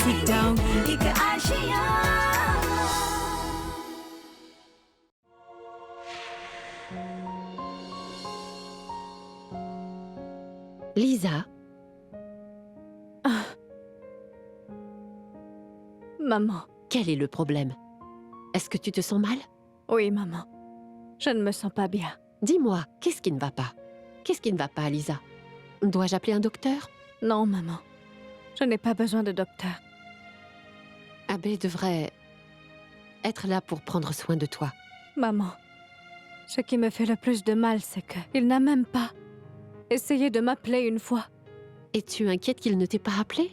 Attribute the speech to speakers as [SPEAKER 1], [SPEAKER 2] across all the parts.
[SPEAKER 1] sit down एक Asia
[SPEAKER 2] Lisa.
[SPEAKER 3] Maman.
[SPEAKER 2] Quel est le problème? Est-ce que tu te sens mal?
[SPEAKER 3] Oui, maman. Je ne me sens pas bien.
[SPEAKER 2] Dis-moi, qu'est-ce qui ne va pas? Qu'est-ce qui ne va pas, Lisa? Dois-je appeler un docteur?
[SPEAKER 3] Non, maman. Je n'ai pas besoin de docteur.
[SPEAKER 2] Abbé devrait être là pour prendre soin de toi.
[SPEAKER 3] Maman, ce qui me fait le plus de mal, c'est qu'il n'a même pas essayé de m'appeler une fois.
[SPEAKER 2] Es-tu inquiète qu'il ne t'ait pas appelé?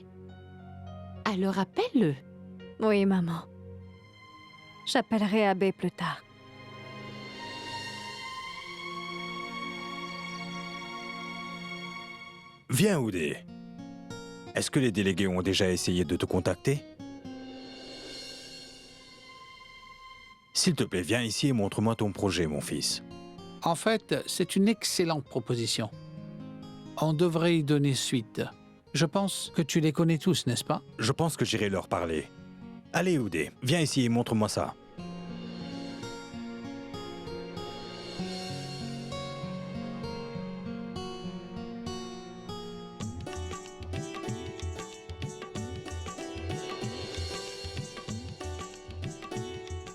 [SPEAKER 2] Alors appelle-le.
[SPEAKER 3] Oui, maman. J'appellerai Abbé plus tard.
[SPEAKER 4] Viens, Oudé. Est-ce que les délégués ont déjà essayé de te contacter? S'il te plaît, viens ici et montre-moi ton projet, mon fils.
[SPEAKER 5] En fait, c'est une excellente proposition. On devrait y donner suite. Je pense que tu les connais tous, n'est-ce pas?
[SPEAKER 4] Je pense que j'irai leur parler. Allez, Oudé, viens ici et montre-moi ça.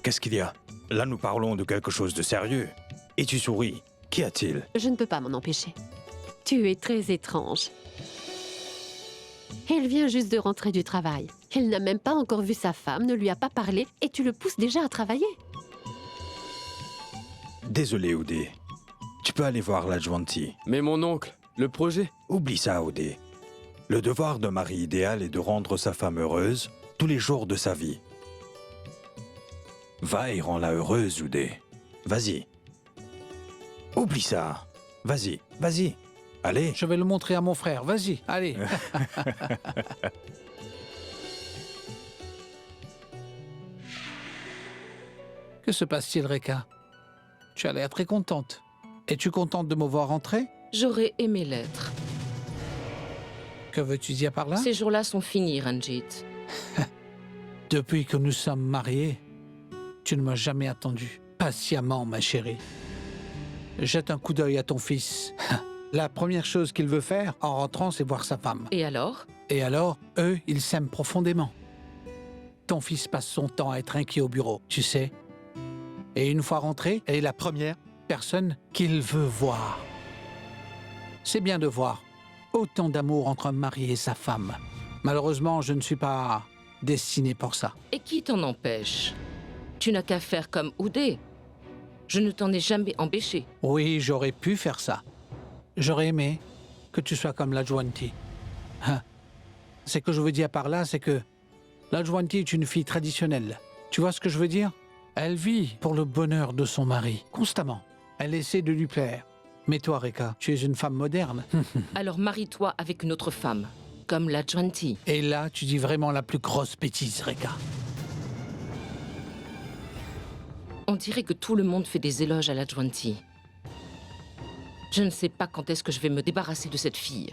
[SPEAKER 4] Qu'est-ce qu'il y a? Là, nous parlons de quelque chose de sérieux. Et tu souris. Qu'y a-t-il?
[SPEAKER 2] Je ne peux pas m'en empêcher. Tu es très étrange. Il vient juste de rentrer du travail. Il n'a même pas encore vu sa femme, ne lui a pas parlé, et tu le pousses déjà à travailler.
[SPEAKER 4] Désolé, Oudé. Tu peux aller voir l'adjointie.
[SPEAKER 6] Mais mon oncle, le projet?
[SPEAKER 4] Oublie ça, Oudé. Le devoir d'un mari idéal est de rendre sa femme heureuse tous les jours de sa vie. Va et rends-la heureuse, Oudé. Vas-y. Oublie ça. Vas-y, vas-y. Allez.
[SPEAKER 5] Je vais le montrer à mon frère. Vas-y, allez. Que se passe-t-il, Reka? Tu as l'air très contente. Es-tu contente de me voir rentrer?
[SPEAKER 7] J'aurais aimé l'être.
[SPEAKER 5] Que veux-tu dire par là?
[SPEAKER 7] Ces jours-là sont finis, Ranjit.
[SPEAKER 5] Depuis que nous sommes mariés, tu ne m'as jamais attendu. Patiemment, ma chérie. Jette un coup d'œil à ton fils. La première chose qu'il veut faire en rentrant, c'est voir sa femme.
[SPEAKER 7] Et alors?
[SPEAKER 5] Et alors, eux, ils s'aiment profondément. Ton fils passe son temps à être inquiet au bureau, tu sais. Et une fois rentré, elle est la première personne qu'il veut voir. C'est bien de voir autant d'amour entre un mari et sa femme. Malheureusement, je ne suis pas destiné pour ça.
[SPEAKER 7] Et qui t'en empêche? Tu n'as qu'à faire comme Oudé. Je ne t'en ai jamais empêché.
[SPEAKER 5] Oui, j'aurais pu faire ça. J'aurais aimé que tu sois comme l'adjointie. Hein. Ce que je veux dire par là, c'est que l'adjointie est une fille traditionnelle. Tu vois ce que je veux dire? Elle vit pour le bonheur de son mari, constamment. Elle essaie de lui plaire. Mais toi, Reka, tu es une femme moderne.
[SPEAKER 7] Alors marie-toi avec une autre femme, comme l'adjointie.
[SPEAKER 5] Et là, tu dis vraiment la plus grosse bêtise, Reka.
[SPEAKER 7] On dirait que tout le monde fait des éloges à l'adjointie. Je ne sais pas quand est-ce que je vais me débarrasser de cette fille.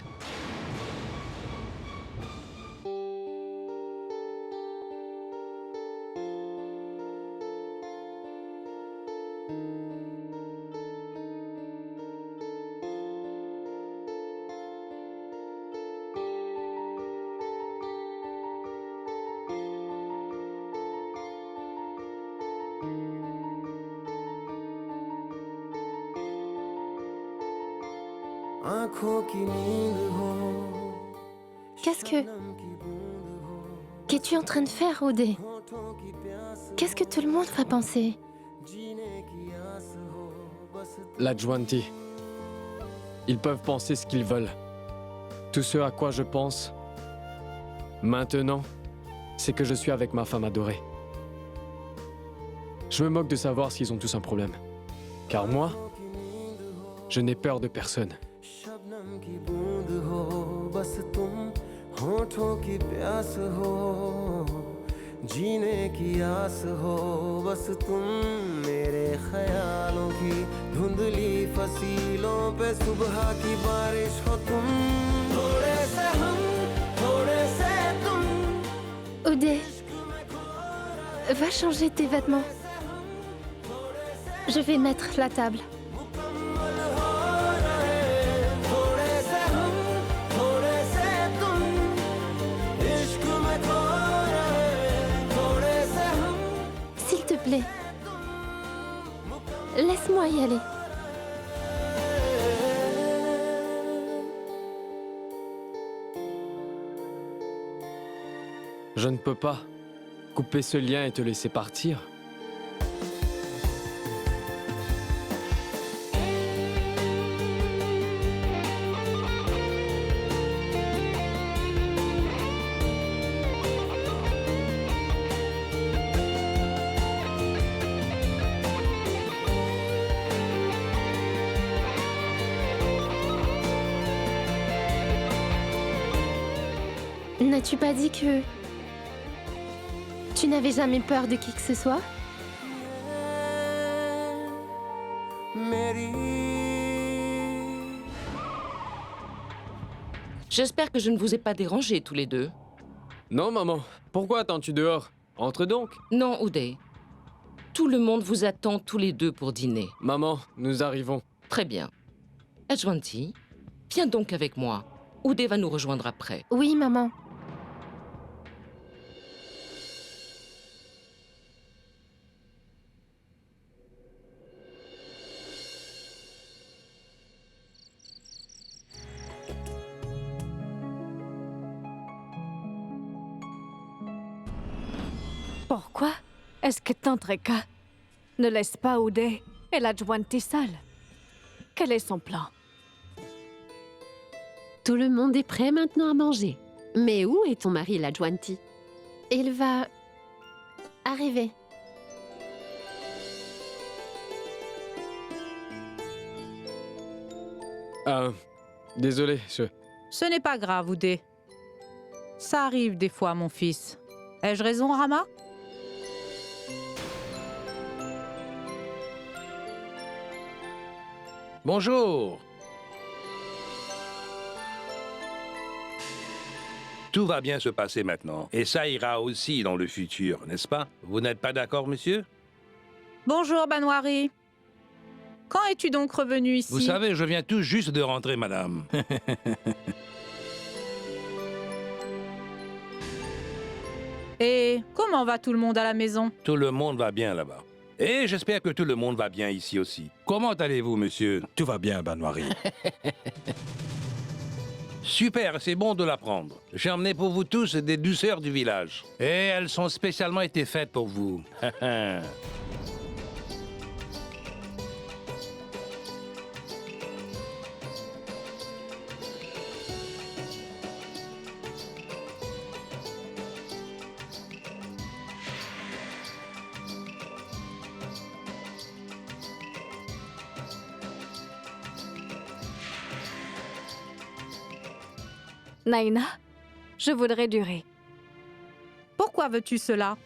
[SPEAKER 8] Qu'es-tu en train de faire, Oudé? Qu'est-ce que tout le monde va penser?
[SPEAKER 6] L'adjointie. Ils peuvent penser ce qu'ils veulent. Tout ce à quoi je pense, maintenant, c'est que je suis avec ma femme adorée. Je me moque de savoir s'ils ont tous un problème. Car moi, je n'ai peur de personne.
[SPEAKER 9] जीने की आस हो बस तुम मेरे ख्यालों की धुंधली फसीलों पे सुबह की बारिश हो तुम थोड़े से हम थोड़े से तुम
[SPEAKER 8] Oudé, va changer tes vêtements. Je vais mettre la table. S'il te plaît, laisse-moi y aller.
[SPEAKER 6] Je ne peux pas couper ce lien et te laisser partir.
[SPEAKER 8] N'as-tu pas dit que tu n'avais jamais peur de qui que ce soit?
[SPEAKER 7] J'espère que je ne vous ai pas dérangés tous les deux.
[SPEAKER 6] Non, maman. Pourquoi attends-tu dehors? Entre donc.
[SPEAKER 7] Non, Oudé. Tout le monde vous attend tous les deux pour dîner.
[SPEAKER 6] Maman, nous arrivons.
[SPEAKER 7] Très bien. Adjwanti, viens donc avec moi. Oudé va nous rejoindre après.
[SPEAKER 8] Oui, maman.
[SPEAKER 3] Pourquoi est-ce que Tantreka ne laisse pas Oudé et l'Adjwanti seuls? Quel est son plan?
[SPEAKER 2] Tout le monde est prêt maintenant à manger. Mais où est ton mari, l'Adjwanti?
[SPEAKER 8] Il va arriver.
[SPEAKER 6] Désolé,
[SPEAKER 10] Ce n'est pas grave, Oudé. Ça arrive des fois, mon fils. Ai-je raison, Rama?
[SPEAKER 11] Bonjour. Tout va bien se passer maintenant. Et ça ira aussi dans le futur, n'est-ce pas? Vous n'êtes pas d'accord, monsieur?
[SPEAKER 10] Bonjour, Banwari. Quand es-tu donc revenu ici?
[SPEAKER 11] Vous savez, je viens tout juste de rentrer, madame.
[SPEAKER 10] Et comment va tout le monde à la maison?
[SPEAKER 11] Tout le monde va bien là-bas. Et j'espère que tout le monde va bien ici aussi. Comment allez-vous, monsieur?
[SPEAKER 4] Tout va bien, Banwari.
[SPEAKER 11] Super, c'est bon de l'apprendre. J'ai emmené pour vous tous des douceurs du village. Et elles sont spécialement été faites pour vous.
[SPEAKER 3] Naina, je voudrais durer.
[SPEAKER 10] Pourquoi veux-tu cela?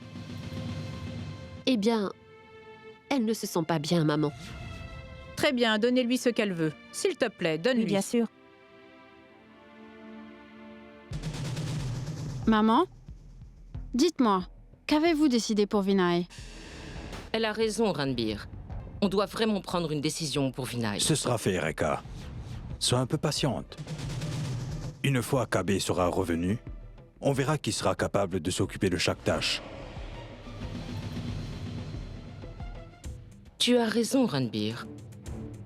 [SPEAKER 2] Eh bien, elles ne se sentent pas bien, maman.
[SPEAKER 10] Très bien, donnez-lui ce qu'elle veut. S'il te plaît, donne-lui.
[SPEAKER 12] Bien sûr. Maman, dites-moi, qu'avez-vous décidé pour Vinay?
[SPEAKER 7] Elle a raison, Ranbir. On doit vraiment prendre une décision pour Vinay.
[SPEAKER 4] Ce sera fait, Reka. Sois un peu patiente. Une fois qu'Abe sera revenu, on verra qui sera capable de s'occuper de chaque tâche.
[SPEAKER 7] Tu as raison, Ranbir.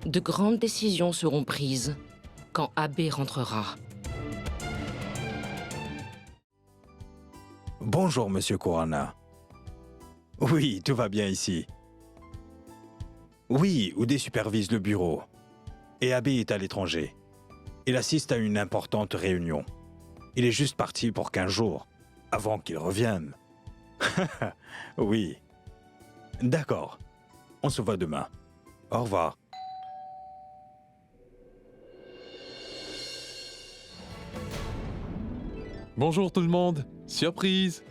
[SPEAKER 7] De grandes décisions seront prises quand Abe rentrera.
[SPEAKER 4] Bonjour, Monsieur Kurana. Oui, tout va bien ici. Oui, Oudé supervise le bureau. Et Abe est à l'étranger. Il assiste à une importante réunion. Il est juste parti pour 15 jours, avant qu'il revienne. Oui. D'accord. On se voit demain. Au revoir.
[SPEAKER 13] Bonjour tout le monde. Surprise!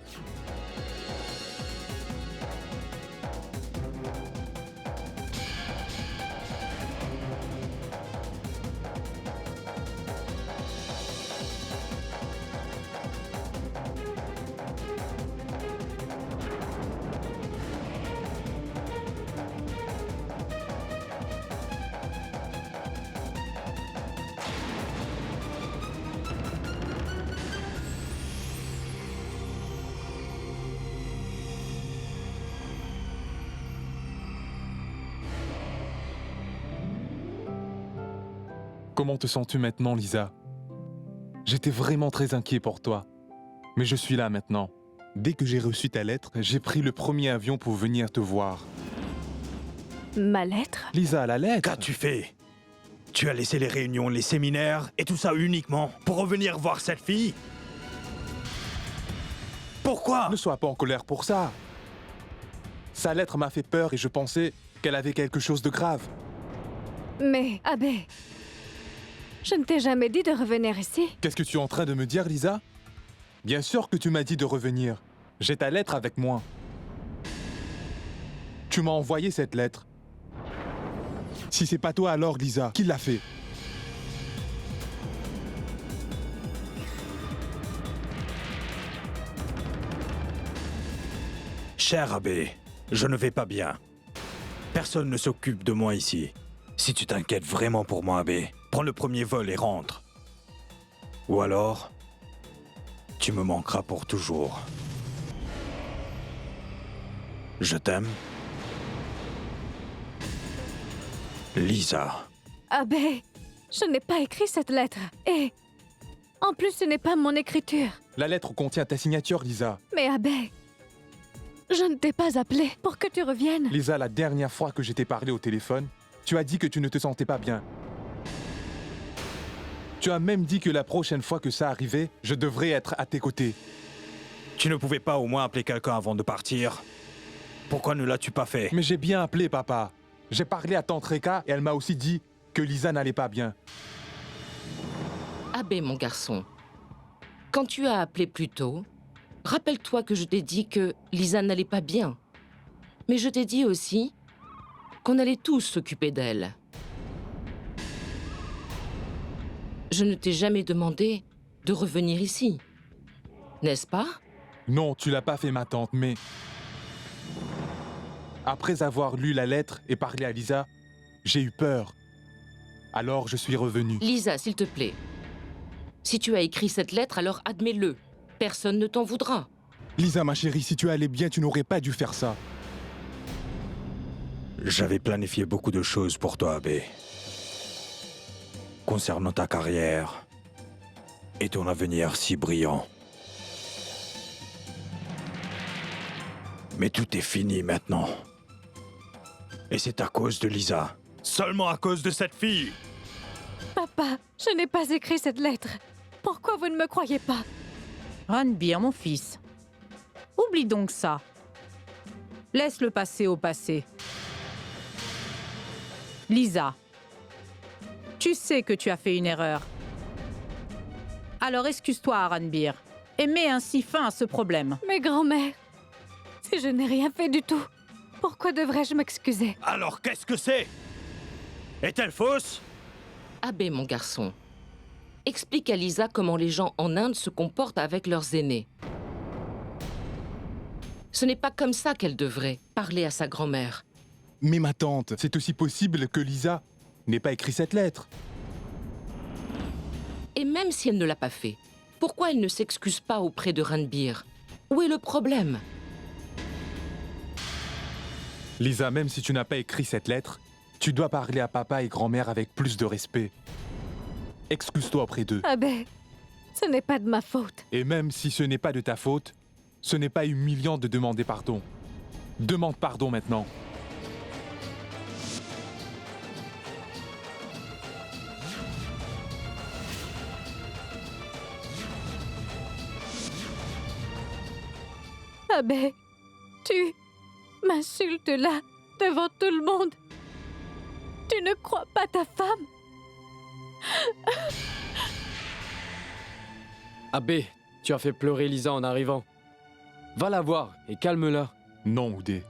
[SPEAKER 13] Comment te sens-tu maintenant, Lisa? J'étais vraiment très inquiet pour toi. Mais je suis là maintenant. Dès que j'ai reçu ta lettre, j'ai pris le premier avion pour venir te voir.
[SPEAKER 3] Ma lettre?
[SPEAKER 13] Lisa, la lettre?
[SPEAKER 4] Qu'as-tu fait? Tu as laissé les réunions, les séminaires et tout ça uniquement pour revenir voir cette fille? Pourquoi?
[SPEAKER 13] Ne sois pas en colère pour ça. Sa lettre m'a fait peur et je pensais qu'elle avait quelque chose de grave.
[SPEAKER 3] Mais, Abbé, je ne t'ai jamais dit de revenir ici.
[SPEAKER 13] Qu'est-ce que tu es en train de me dire, Lisa? Bien sûr que tu m'as dit de revenir. J'ai ta lettre avec moi. Tu m'as envoyé cette lettre. Si c'est pas toi alors, Lisa, qui l'a fait?
[SPEAKER 4] Cher abbé, je ne vais pas bien. Personne ne s'occupe de moi ici. Si tu t'inquiètes vraiment pour moi, abbé, prends le premier vol et rentre. Ou alors, tu me manqueras pour toujours. Je t'aime. Lisa.
[SPEAKER 3] Abbé, je n'ai pas écrit cette lettre. Et en plus, ce n'est pas mon écriture.
[SPEAKER 13] La lettre contient ta signature, Lisa.
[SPEAKER 3] Mais Abbé, je ne t'ai pas appelé pour que tu reviennes.
[SPEAKER 13] Lisa, la dernière fois que je t'ai parlé au téléphone, tu as dit que tu ne te sentais pas bien. Tu as même dit que la prochaine fois que ça arrivait, je devrais être à tes côtés.
[SPEAKER 4] Tu ne pouvais pas au moins appeler quelqu'un avant de partir? Pourquoi ne l'as-tu pas fait?
[SPEAKER 13] Mais j'ai bien appelé, papa. J'ai parlé à tante Reka et elle m'a aussi dit que Lisa n'allait pas bien.
[SPEAKER 7] Abbé, mon garçon, quand tu as appelé plus tôt, rappelle-toi que je t'ai dit que Lisa n'allait pas bien. Mais je t'ai dit aussi qu'on allait tous s'occuper d'elle. Je ne t'ai jamais demandé de revenir ici, n'est-ce pas?
[SPEAKER 13] Non, tu l'as pas fait, ma tante, mais... Après avoir lu la lettre et parlé à Lisa, j'ai eu peur. Alors je suis revenu.
[SPEAKER 7] Lisa, s'il te plaît. Si tu as écrit cette lettre, alors admets-le. Personne ne t'en voudra.
[SPEAKER 13] Lisa, ma chérie, si tu allais bien, tu n'aurais pas dû faire ça.
[SPEAKER 4] J'avais planifié beaucoup de choses pour toi, abbé. Concernant ta carrière et ton avenir si brillant. Mais tout est fini maintenant. Et c'est à cause de Lisa. Seulement à cause de cette fille.
[SPEAKER 3] Papa, je n'ai pas écrit cette lettre. Pourquoi vous ne me croyez pas?
[SPEAKER 10] Ranbir, mon fils. Oublie donc ça. Laisse le passé au passé. Lisa, tu sais que tu as fait une erreur. Alors excuse-toi, Ranbir, et mets ainsi fin à ce problème.
[SPEAKER 3] Mais grand-mère, si je n'ai rien fait du tout, pourquoi devrais-je m'excuser?
[SPEAKER 4] Alors qu'est-ce que c'est? Est-elle fausse?
[SPEAKER 7] Abbé, mon garçon, explique à Lisa comment les gens en Inde se comportent avec leurs aînés. Ce n'est pas comme ça qu'elle devrait parler à sa grand-mère.
[SPEAKER 13] Mais ma tante, c'est aussi possible que Lisa n'ait pas écrit cette lettre.
[SPEAKER 7] Et même si elle ne l'a pas fait, pourquoi elle ne s'excuse pas auprès de Ranbir? Où est le problème?
[SPEAKER 13] Lisa, même si tu n'as pas écrit cette lettre, tu dois parler à papa et grand-mère avec plus de respect. Excuse-toi auprès d'eux.
[SPEAKER 3] Abbé, ce n'est pas de ma faute.
[SPEAKER 13] Et même si ce n'est pas de ta faute, ce n'est pas humiliant de demander pardon. Demande pardon maintenant.
[SPEAKER 3] Abbé, tu m'insultes là, devant tout le monde. Tu ne crois pas ta femme?
[SPEAKER 6] Abbé, tu as fait pleurer Lisa en arrivant. Va la voir et calme-la.
[SPEAKER 13] Non, Oudé.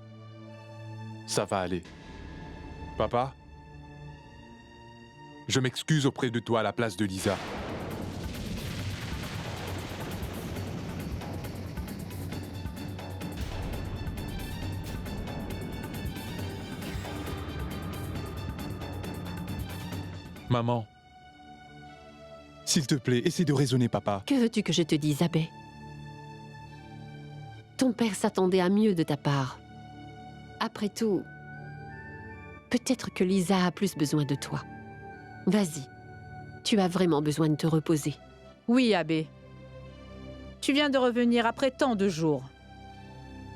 [SPEAKER 13] Ça va aller. Papa, je m'excuse auprès de toi à la place de Lisa. Maman, s'il te plaît, essaie de raisonner, papa.
[SPEAKER 2] Que veux-tu que je te dise, abbé? Ton père s'attendait à mieux de ta part. Après tout, peut-être que Lisa a plus besoin de toi. Vas-y, Tu as vraiment besoin de te reposer.
[SPEAKER 10] Oui, Abbé. Tu viens de revenir après tant de jours.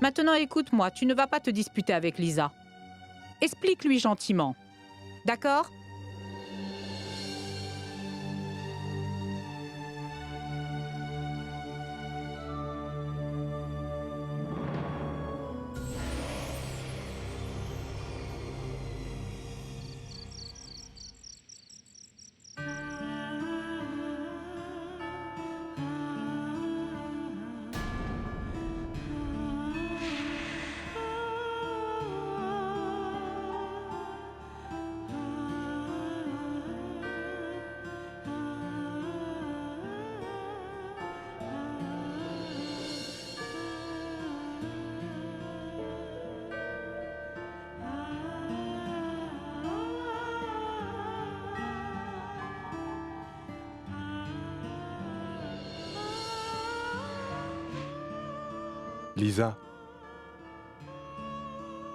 [SPEAKER 10] Maintenant, écoute-moi, tu ne vas pas te disputer avec Lisa. Explique-lui gentiment. D'accord?
[SPEAKER 13] Lisa,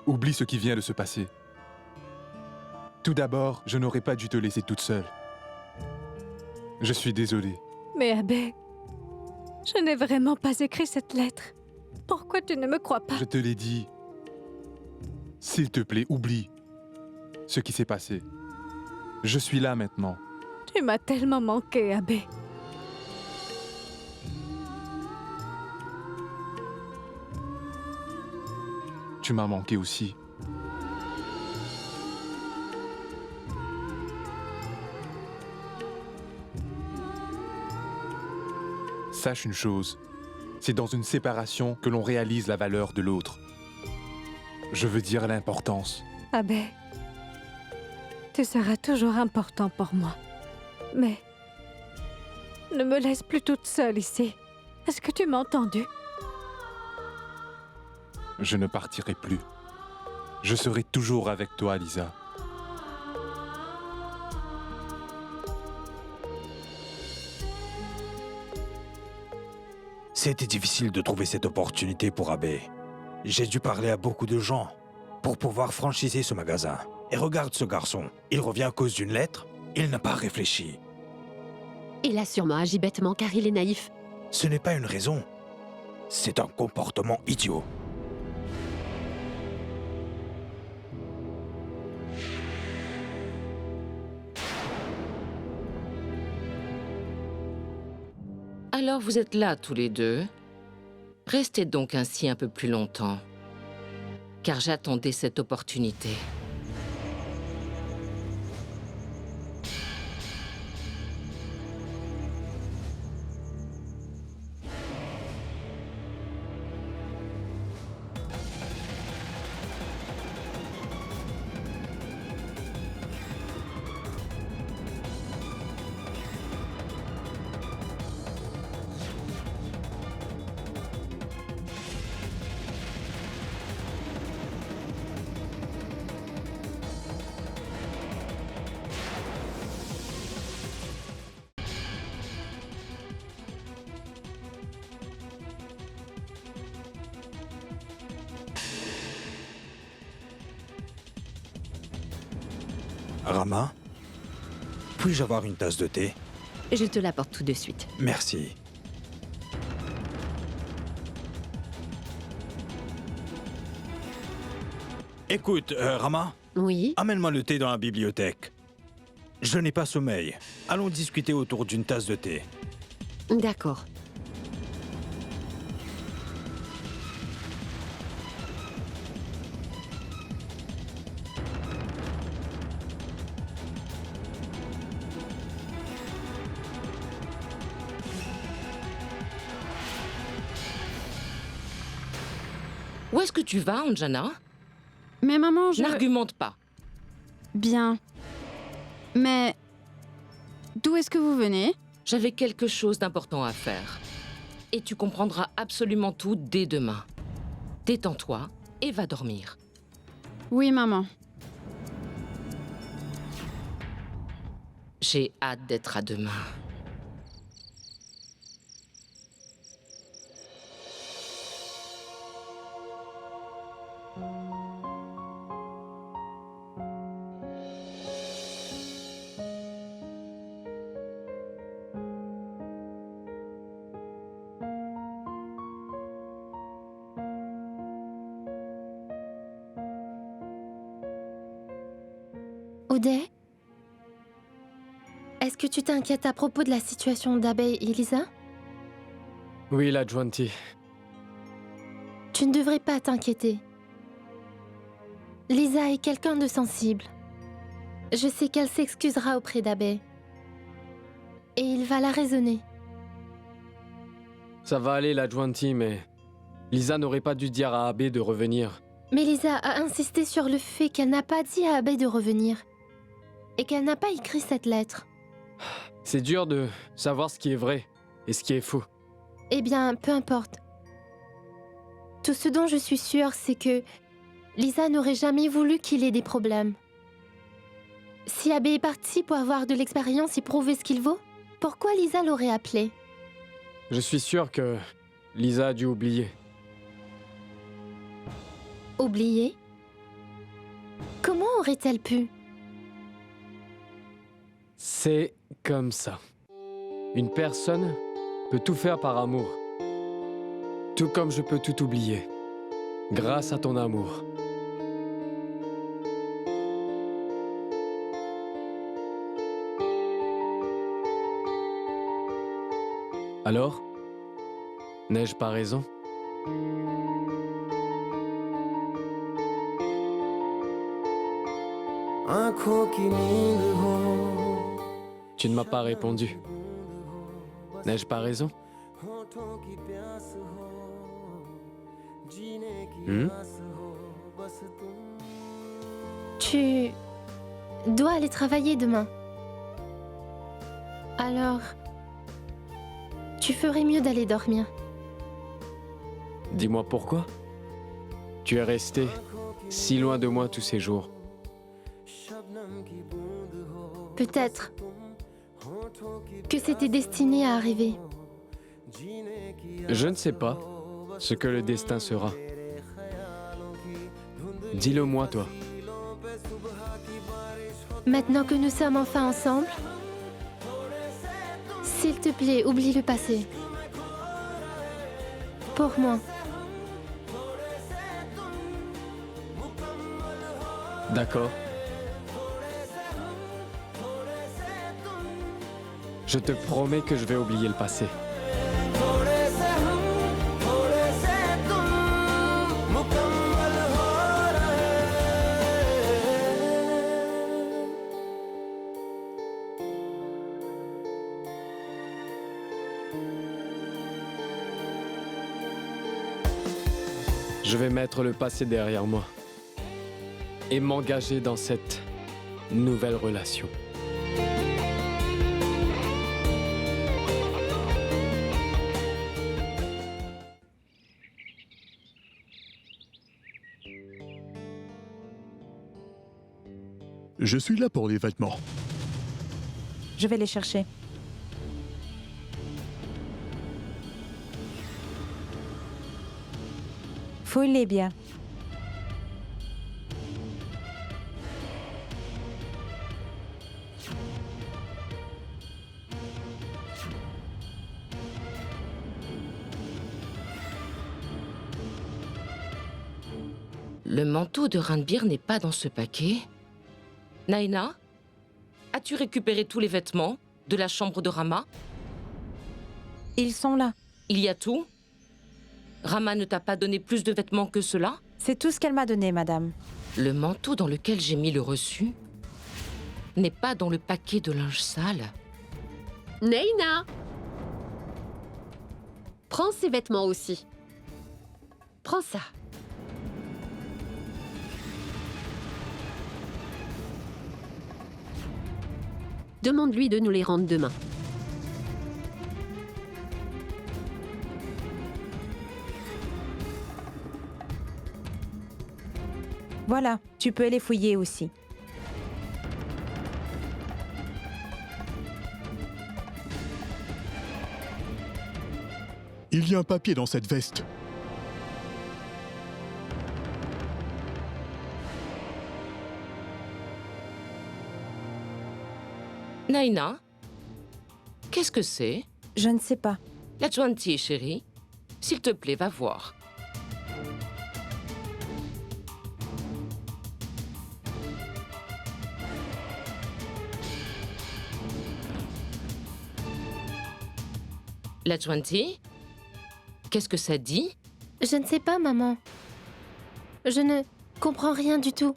[SPEAKER 13] oublie ce qui vient de se passer. Tout d'abord, je n'aurais pas dû te laisser toute seule. Je suis désolé.
[SPEAKER 3] Mais Abbé, je n'ai vraiment pas écrit cette lettre. Pourquoi tu ne me crois pas?
[SPEAKER 13] Je te l'ai dit. S'il te plaît, oublie ce qui s'est passé. Je suis là maintenant.
[SPEAKER 3] Tu m'as tellement manqué, Abbé.
[SPEAKER 13] Tu m'as manqué aussi. Sache une chose, c'est dans une séparation que l'on réalise la valeur de l'autre. Je veux dire l'importance.
[SPEAKER 3] Abbé, tu seras toujours important pour moi. Mais ne me laisse plus toute seule ici. Est-ce que tu m'as entendu?
[SPEAKER 13] Je ne partirai plus. Je serai toujours avec toi, Lisa.
[SPEAKER 4] C'était difficile de trouver cette opportunité pour Abbé. J'ai dû parler à beaucoup de gens pour pouvoir franchiser ce magasin. Et regarde ce garçon. Il revient à cause d'une lettre. Il n'a pas réfléchi.
[SPEAKER 2] Il a sûrement agi bêtement car il est naïf.
[SPEAKER 4] Ce n'est pas une raison. C'est un comportement idiot.
[SPEAKER 7] Alors vous êtes là tous les deux. Restez donc ainsi un peu plus longtemps, car j'attendais cette opportunité.
[SPEAKER 4] Rama, puis-je avoir une tasse de thé?
[SPEAKER 2] Je te l'apporte tout de suite.
[SPEAKER 4] Merci. Écoute, Rama.
[SPEAKER 2] Oui?
[SPEAKER 4] Amène-moi le thé dans la bibliothèque. Je n'ai pas sommeil. Allons discuter autour d'une tasse de thé.
[SPEAKER 2] D'accord.
[SPEAKER 7] Où est-ce que tu vas, Anjana?
[SPEAKER 12] Mais maman, je...
[SPEAKER 7] N'argumente pas.
[SPEAKER 12] Bien. Mais... D'où est-ce que vous venez?
[SPEAKER 7] J'avais quelque chose d'important à faire. Et tu comprendras absolument tout dès demain. Détends-toi et va dormir.
[SPEAKER 12] Oui, maman.
[SPEAKER 7] J'ai hâte d'être à demain.
[SPEAKER 8] Oday? Est-ce que tu t'inquiètes à propos de la situation d'Abe et Lisa?
[SPEAKER 6] Oui, l'Adjuanti.
[SPEAKER 8] Tu ne devrais pas t'inquiéter. Lisa est quelqu'un de sensible. Je sais qu'elle s'excusera auprès d'Abe. Et il va la raisonner.
[SPEAKER 6] Ça va aller, l'Adjuanti, mais Lisa n'aurait pas dû dire à Abe de revenir.
[SPEAKER 8] Mais Lisa a insisté sur le fait qu'elle n'a pas dit à Abe de revenir. Et qu'elle n'a pas écrit cette lettre.
[SPEAKER 6] C'est dur de savoir ce qui est vrai et ce qui est faux.
[SPEAKER 8] Eh bien, peu importe. Tout ce dont je suis sûre, c'est que Lisa n'aurait jamais voulu qu'il ait des problèmes. Si Abe est parti pour avoir de l'expérience et prouver ce qu'il vaut, pourquoi Lisa l'aurait appelé?
[SPEAKER 6] Je suis sûr que Lisa a dû oublier.
[SPEAKER 8] Oublier? Comment aurait-elle pu?
[SPEAKER 6] C'est comme ça. Une personne peut tout faire par amour. Tout comme je peux tout oublier. Grâce à ton amour. Alors? N'ai-je pas raison? Tu ne m'as pas répondu. N'ai-je pas raison?
[SPEAKER 8] Tu dois aller travailler demain. Alors, tu ferais mieux d'aller dormir.
[SPEAKER 6] Dis-moi pourquoi? Tu es resté si loin de moi tous ces jours.
[SPEAKER 8] Peut-être que c'était destiné à arriver.
[SPEAKER 6] Je ne sais pas ce que le destin sera. Dis-le-moi, toi.
[SPEAKER 8] Maintenant que nous sommes enfin ensemble, s'il te plaît, oublie le passé. Pour moi.
[SPEAKER 6] D'accord. Je te promets que je vais oublier le passé. Je vais mettre le passé derrière moi et m'engager dans cette nouvelle relation.
[SPEAKER 14] Je suis là pour les vêtements.
[SPEAKER 10] Je vais les chercher. Fouille-les bien.
[SPEAKER 7] Le manteau de Ranbir n'est pas dans ce paquet. Naina, as-tu récupéré tous les vêtements de la chambre de Rama?
[SPEAKER 10] Ils sont là.
[SPEAKER 7] Il y a tout? Rama ne t'a pas donné plus de vêtements que cela?
[SPEAKER 10] C'est tout ce qu'elle m'a donné, madame.
[SPEAKER 7] Le manteau dans lequel j'ai mis le reçu n'est pas dans le paquet de linge sale.
[SPEAKER 2] Naina! Prends ces vêtements aussi. Prends ça. Demande-lui de nous les rendre demain.
[SPEAKER 10] Voilà, tu peux les fouiller aussi.
[SPEAKER 14] Il y a un papier dans cette veste.
[SPEAKER 7] Naina, qu'est-ce que c'est?
[SPEAKER 10] Je ne sais pas.
[SPEAKER 7] L'Adjuanti, chérie, s'il te plaît, va voir. La Juanti? Qu'est-ce que ça dit?
[SPEAKER 8] Je ne sais pas, maman. Je ne comprends rien du tout.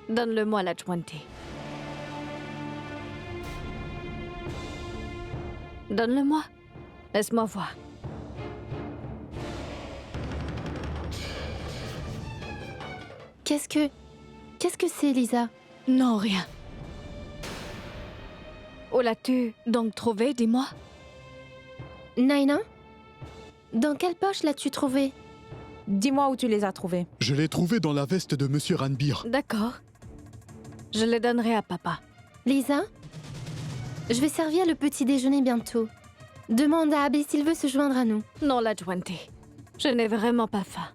[SPEAKER 3] Donne-le-moi, la Juanti. Donne-le-moi. Laisse-moi voir.
[SPEAKER 8] Qu'est-ce que c'est, Lisa?
[SPEAKER 3] Non, rien. Où l'as-tu donc trouvé, dis-moi?
[SPEAKER 8] Naina? Dans quelle poche l'as-tu trouvé?
[SPEAKER 10] Dis-moi où tu les as trouvés.
[SPEAKER 14] Je l'ai trouvé dans la veste de Monsieur Ranbir.
[SPEAKER 3] D'accord. Je les donnerai à papa.
[SPEAKER 8] Lisa? Je vais servir le petit déjeuner bientôt. Demande à Abbé s'il veut se joindre à nous.
[SPEAKER 3] Non, la Juanti. Je n'ai vraiment pas faim.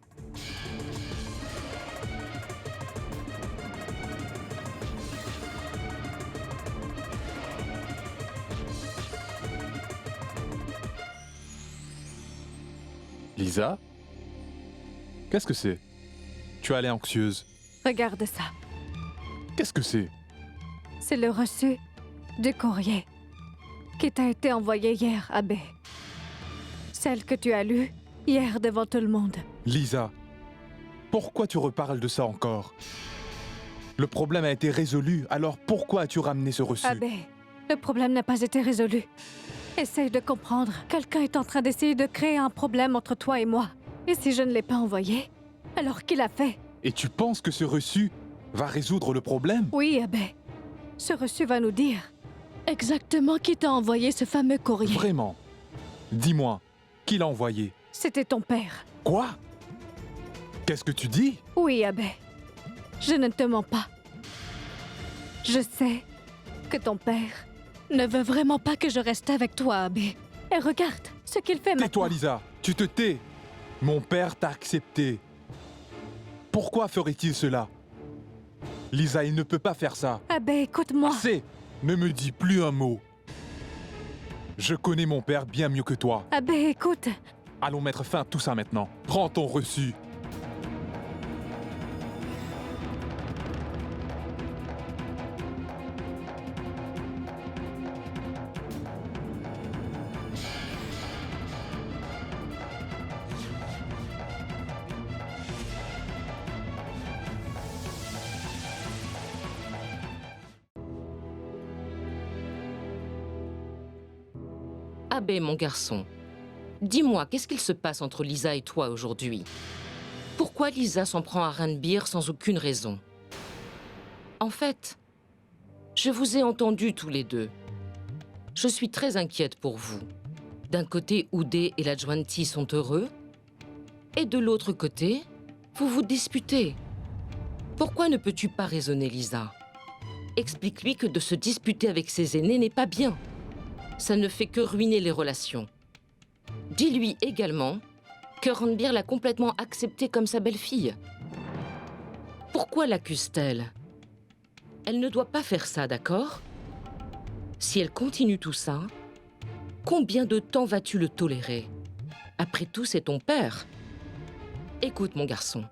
[SPEAKER 13] Lisa? Qu'est-ce que c'est? Tu as l'air anxieuse.
[SPEAKER 3] Regarde ça.
[SPEAKER 13] Qu'est-ce que c'est?
[SPEAKER 3] C'est le reçu du courrier qui t'a été envoyé hier, Abbé. Celle que tu as lue hier devant tout le monde.
[SPEAKER 13] Lisa, pourquoi tu reparles de ça encore? Le problème a été résolu, alors pourquoi as-tu ramené ce reçu?
[SPEAKER 3] Abbé, le problème n'a pas été résolu. Essaye de comprendre. Quelqu'un est en train d'essayer de créer un problème entre toi et moi. Et si je ne l'ai pas envoyé, alors qui l'a fait?
[SPEAKER 13] Et tu penses que ce reçu va résoudre le problème?
[SPEAKER 3] Oui, Abbé. Ce reçu va nous dire exactement qui t'a envoyé ce fameux courrier.
[SPEAKER 13] Vraiment? Dis-moi, qui l'a envoyé?
[SPEAKER 3] C'était ton père.
[SPEAKER 13] Quoi? Qu'est-ce que tu dis?
[SPEAKER 3] Oui, Abbé. Je ne te mens pas. Je sais que ton père ne veut vraiment pas que je reste avec toi, Abbé. Et regarde ce qu'il fait maintenant.
[SPEAKER 13] Tais-toi, Lisa. Tu te tais. Mon père t'a accepté. Pourquoi ferait-il cela? Lisa, il ne peut pas faire ça.
[SPEAKER 3] Abbé, écoute-moi.
[SPEAKER 13] Assez! Ne me dis plus un mot. Je connais mon père bien mieux que toi.
[SPEAKER 3] Abbé, écoute.
[SPEAKER 13] Allons mettre fin à tout ça maintenant. Prends ton reçu.
[SPEAKER 7] Abbé, mon garçon, dis-moi, qu'est-ce qu'il se passe entre Lisa et toi aujourd'hui? Pourquoi Lisa s'en prend à Ranbir sans aucune raison? En fait, je vous ai entendus tous les deux. Je suis très inquiète pour vous. D'un côté, Oudé et la Juanti sont heureux, et de l'autre côté, vous vous disputez. Pourquoi ne peux-tu pas raisonner, Lisa? Explique-lui que de se disputer avec ses aînés n'est pas bien. Ça ne fait que ruiner les relations. Dis-lui également que Ranbir l'a complètement acceptée comme sa belle-fille. Pourquoi l'accuse-t-elle? Elle ne doit pas faire ça, d'accord? Si elle continue tout ça, combien de temps vas-tu le tolérer? Après tout, c'est ton père. Écoute, mon garçon,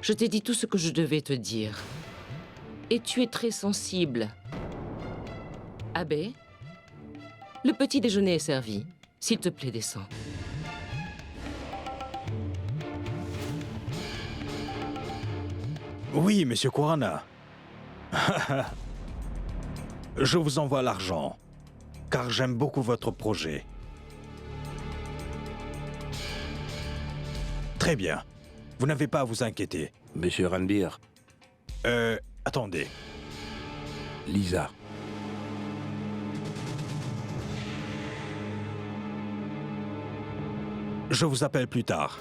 [SPEAKER 7] je t'ai dit tout ce que je devais te dire. Et tu es très sensible. Abbé, le petit déjeuner est servi. S'il te plaît, descends.
[SPEAKER 4] Oui, monsieur Kurana. Je vous envoie l'argent, car j'aime beaucoup votre projet. Très bien. Vous n'avez pas à vous inquiéter.
[SPEAKER 11] Monsieur Ranbir.
[SPEAKER 4] Attendez.
[SPEAKER 11] Lisa.
[SPEAKER 4] Je vous appelle plus tard.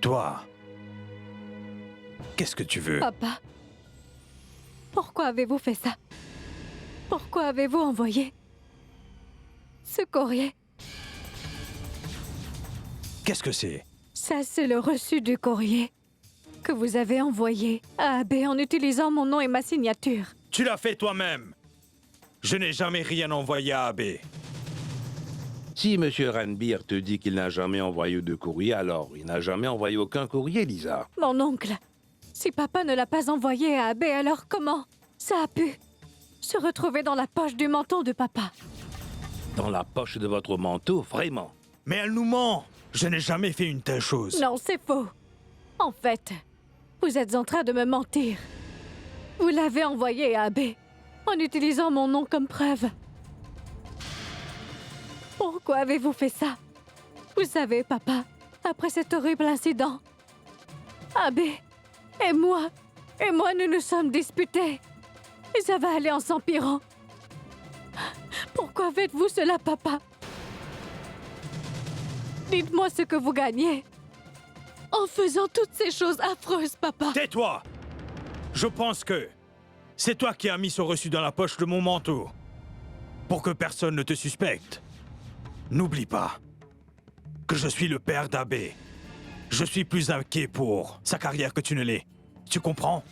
[SPEAKER 4] Toi, qu'est-ce que tu veux?
[SPEAKER 3] Papa, pourquoi avez-vous fait ça? Pourquoi avez-vous envoyé ce courrier?
[SPEAKER 4] Qu'est-ce que c'est?
[SPEAKER 3] Ça, c'est le reçu du courrier que vous avez envoyé à Abbé en utilisant mon nom et ma signature.
[SPEAKER 4] Tu l'as fait toi-même. Je n'ai jamais rien envoyé à Abbé.
[SPEAKER 11] Si Monsieur Ranbir te dit qu'il n'a jamais envoyé de courrier, alors il n'a jamais envoyé aucun courrier, Lisa.
[SPEAKER 3] Mon oncle, si papa ne l'a pas envoyé à Abbé, alors comment ça a pu se retrouver dans la poche du manteau de papa?
[SPEAKER 11] Dans la poche de votre manteau, vraiment?
[SPEAKER 4] Mais elle nous ment. Je n'ai jamais fait une telle chose.
[SPEAKER 3] Non, c'est faux. En fait, vous êtes en train de me mentir. Vous l'avez envoyé à Abbé en utilisant mon nom comme preuve. Pourquoi avez-vous fait ça? Vous savez, papa, après cet horrible incident, Abbé et moi, nous nous sommes disputés. Et ça va aller en s'empirant. Pourquoi faites-vous cela, papa? Dites-moi ce que vous gagnez en faisant toutes ces choses affreuses, papa.
[SPEAKER 4] Tais-toi! Je pense que c'est toi qui as mis ce reçu dans la poche de mon manteau pour que personne ne te suspecte. N'oublie pas que je suis le père d'Abbé. Je suis plus inquiet pour sa carrière que tu ne l'es. Tu comprends?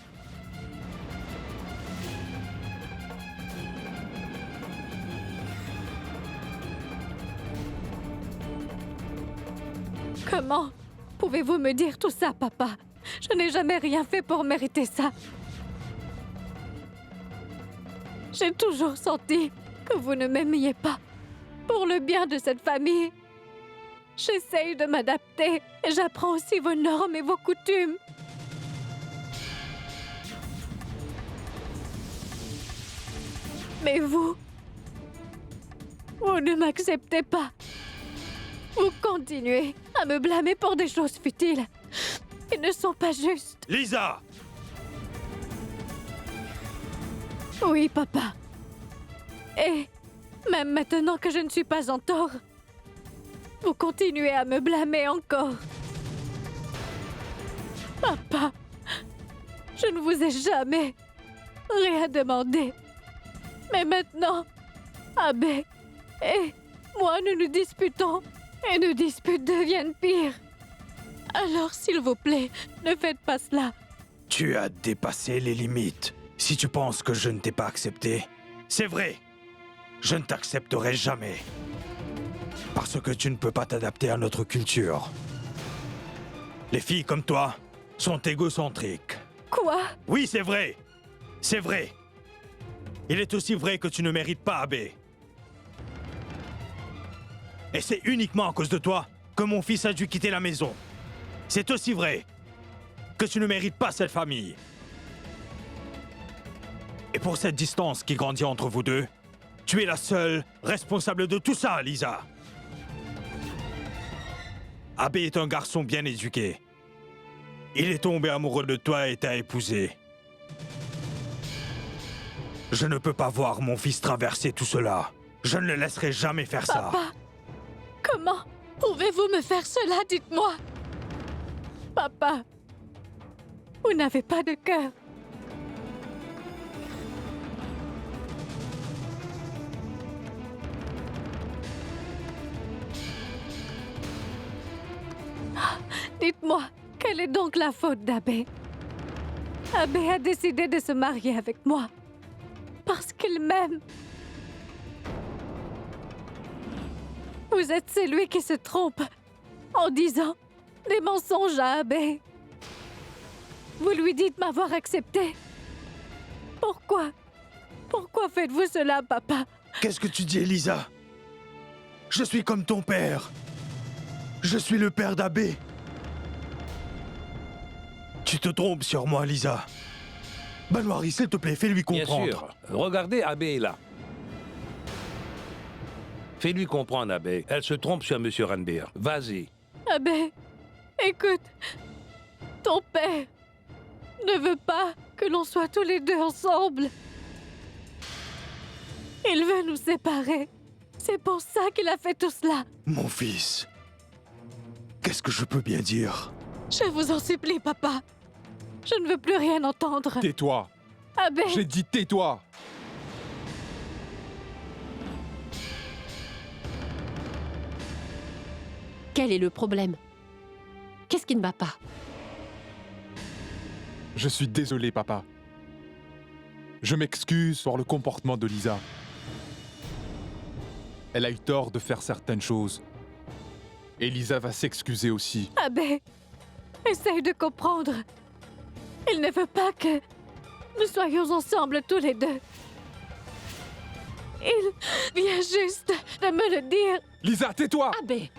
[SPEAKER 3] Comment pouvez-vous me dire tout ça, papa? Je n'ai jamais rien fait pour mériter ça. J'ai toujours senti que vous ne m'aimiez pas. Pour le bien de cette famille, j'essaye de m'adapter et j'apprends aussi vos normes et vos coutumes. Mais vous ne m'acceptez pas. Vous continuez à me blâmer pour des choses futiles qui ne sont pas justes.
[SPEAKER 4] Lisa!
[SPEAKER 3] Oui, papa. Et même maintenant que je ne suis pas en tort, vous continuez à me blâmer encore. Papa, je ne vous ai jamais rien demandé. Mais maintenant, Abbé et moi, nous nous disputons et nos disputes deviennent pires. Alors, s'il vous plaît, ne faites pas cela.
[SPEAKER 4] Tu as dépassé les limites. Si tu penses que je ne t'ai pas accepté, c'est vrai. Je ne t'accepterai jamais. Parce que tu ne peux pas t'adapter à notre culture. Les filles comme toi sont égocentriques.
[SPEAKER 3] Quoi?
[SPEAKER 4] Oui, c'est vrai. C'est vrai. Il est aussi vrai que tu ne mérites pas Abbé. Et c'est uniquement à cause de toi que mon fils a dû quitter la maison. C'est aussi vrai que tu ne mérites pas cette famille. Et pour cette distance qui grandit entre vous deux, tu es la seule responsable de tout ça, Lisa. Abbé est un garçon bien éduqué. Il est tombé amoureux de toi et t'a épousé. Je ne peux pas voir mon fils traverser tout cela. Je ne le laisserai jamais faire ça.
[SPEAKER 3] Papa, comment pouvez-vous me faire cela, dites-moi? Papa, vous n'avez pas de cœur. Dites-moi, quelle est donc la faute d'Abbé? Abbé a décidé de se marier avec moi parce qu'il m'aime. Vous êtes celui qui se trompe en disant des mensonges à Abbé. Vous lui dites m'avoir accepté. Pourquoi? Pourquoi faites-vous cela, papa?
[SPEAKER 4] Qu'est-ce que tu dis, Elisa? Je suis comme ton père. Je suis le père d'Abbé. Tu te trompes sur moi, Lisa. Banwari, s'il te plaît, fais-lui comprendre.
[SPEAKER 11] Bien sûr. Regardez, Abbé est là. Fais-lui comprendre, Abbé. Elle se trompe sur Monsieur Ranbir. Vas-y.
[SPEAKER 3] Abbé, écoute, ton père ne veut pas que l'on soit tous les deux ensemble. Il veut nous séparer. C'est pour ça qu'il a fait tout cela.
[SPEAKER 4] Mon fils, qu'est-ce que je peux bien dire?
[SPEAKER 3] Je vous en supplie, papa. Je ne veux plus rien entendre.
[SPEAKER 13] Tais-toi.
[SPEAKER 3] Abbé.
[SPEAKER 13] J'ai dit tais-toi.
[SPEAKER 2] Quel est le problème? Qu'est-ce qui ne va pas?
[SPEAKER 13] Je suis désolé, papa. Je m'excuse pour le comportement de Lisa. Elle a eu tort de faire certaines choses. Et Lisa va s'excuser aussi.
[SPEAKER 3] Abbé, essaye de comprendre. Il ne veut pas que nous soyons ensemble tous les deux. Il vient juste de me le dire.
[SPEAKER 13] Lisa, tais-toi!
[SPEAKER 7] Abbé,